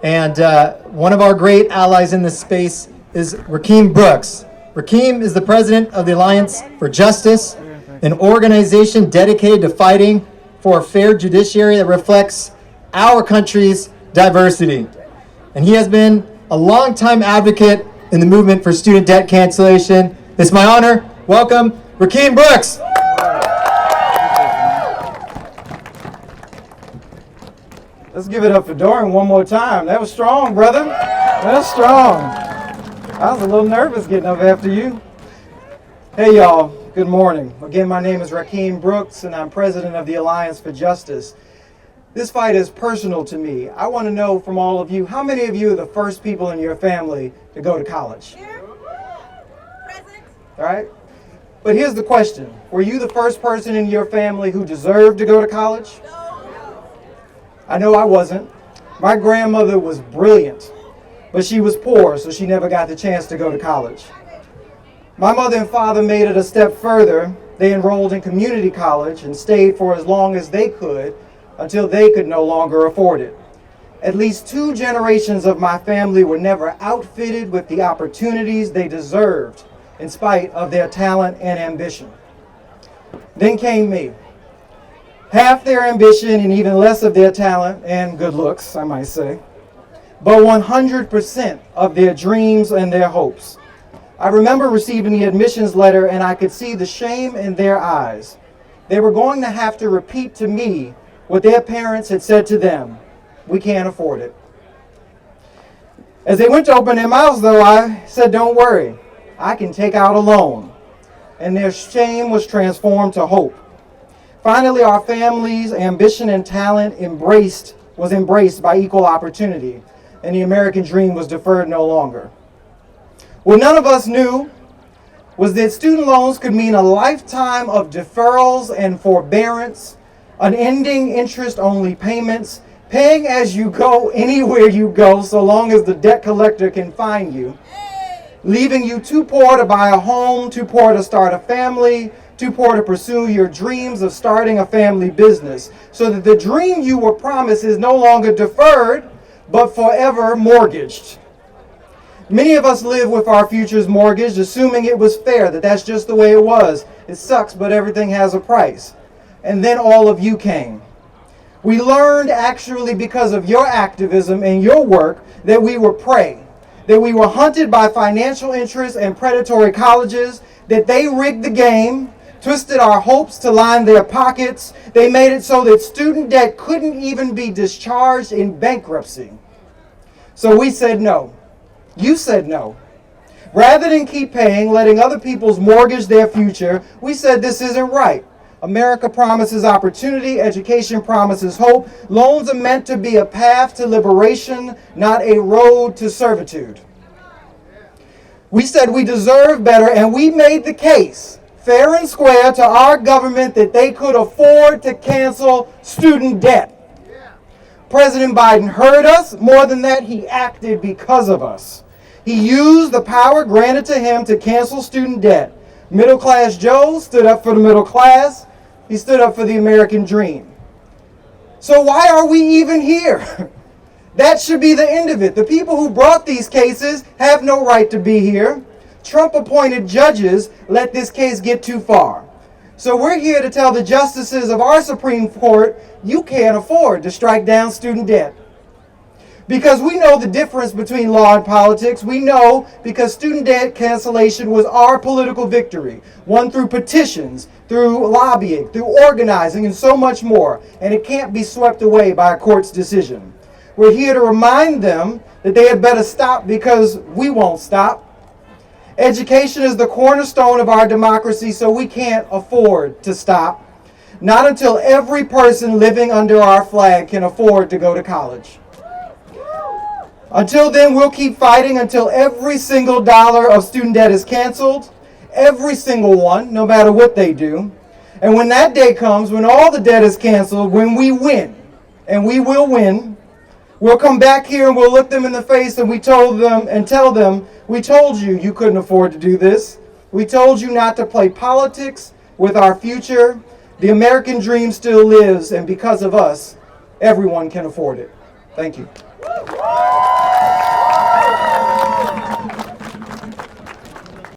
And one of our great allies in this space is Rakim Brooks. Rakim is the president of the Alliance for Justice, an organization dedicated to fighting for a fair judiciary that reflects our country's diversity. And he has been a longtime advocate in the movement for student debt cancellation. It's my honor. Welcome, Rakim Brooks. Let's give it up for Doran one more time. That was strong, brother. That was strong. I was a little nervous getting up after you. Hey, y'all. Good morning. Again, my name is Rakim Brooks, and I'm president of the Alliance for Justice. This fight is personal to me. I want to know from all of you, how many of you are the first people in your family to go to college? Present. All right? But here's the question. Were you the first person in your family who deserved to go to college? I know I wasn't. My grandmother was brilliant, but she was poor, so she never got the chance to go to college. My mother and father made it a step further. They enrolled in community college and stayed for as long as they could until they could no longer afford it. At least 2 generations of my family were never outfitted with the opportunities they deserved in spite of their talent and ambition. Then came me. Half their ambition and even less of their talent and good looks, I might say, but 100% of their dreams and their hopes. I remember receiving the admissions letter and I could see the shame in their eyes. They were going to have to repeat to me what their parents had said to them. We can't afford it. As they went to open their mouths, though, I said, don't worry, I can take out a loan. And their shame was transformed to hope. Finally, our family's ambition and talent was embraced by equal opportunity, and the American dream was deferred no longer. What none of us knew was that student loans could mean a lifetime of deferrals and forbearance, unending interest-only payments, paying as you go anywhere you go so long as the debt collector can find you, leaving you too poor to buy a home, too poor to start a family, too poor to pursue your dreams of starting a family business, so that the dream you were promised is no longer deferred, but forever mortgaged. Many of us live with our futures mortgaged, assuming it was fair, that that's just the way it was. It sucks, but everything has a price. And then all of you came. We learned actually because of your activism and your work that we were prey, that we were hunted by financial interests and predatory colleges, that they rigged the game, twisted our hopes to line their pockets. They made it so that student debt couldn't even be discharged in bankruptcy. So we said no. You said no. Rather than keep paying, letting other people's mortgage their future, we said this isn't right. America promises opportunity, education promises hope. Loans are meant to be a path to liberation, not a road to servitude. We said we deserve better, and we made the case, fair and square, to our government that they could afford to cancel student debt. President Biden heard us. More than that, he acted because of us. He used the power granted to him to cancel student debt. Middle class Joe stood up for the middle class. He stood up for the American dream. So why are we even here? That should be the end of it. The people who brought these cases have no right to be here. Trump-appointed judges let this case get too far. So we're here to tell the justices of our Supreme Court, you can't afford to strike down student debt. Because we know the difference between law and politics. We know because student debt cancellation was our political victory, won through petitions, through lobbying, through organizing, and so much more. And it can't be swept away by a court's decision. We're here to remind them that they had better stop because we won't stop. Education is the cornerstone of our democracy, so we can't afford to stop. Not until every person living under our flag can afford to go to college. Until then, we'll keep fighting until every single dollar of student debt is canceled. Every single one, no matter what they do. And when that day comes, when all the debt is canceled, when we win, and we will win, we'll come back here and we'll look them in the face and tell them, we told you you couldn't afford to do this. We told you not to play politics with our future. The American dream still lives, and because of us, everyone can afford it. Thank you.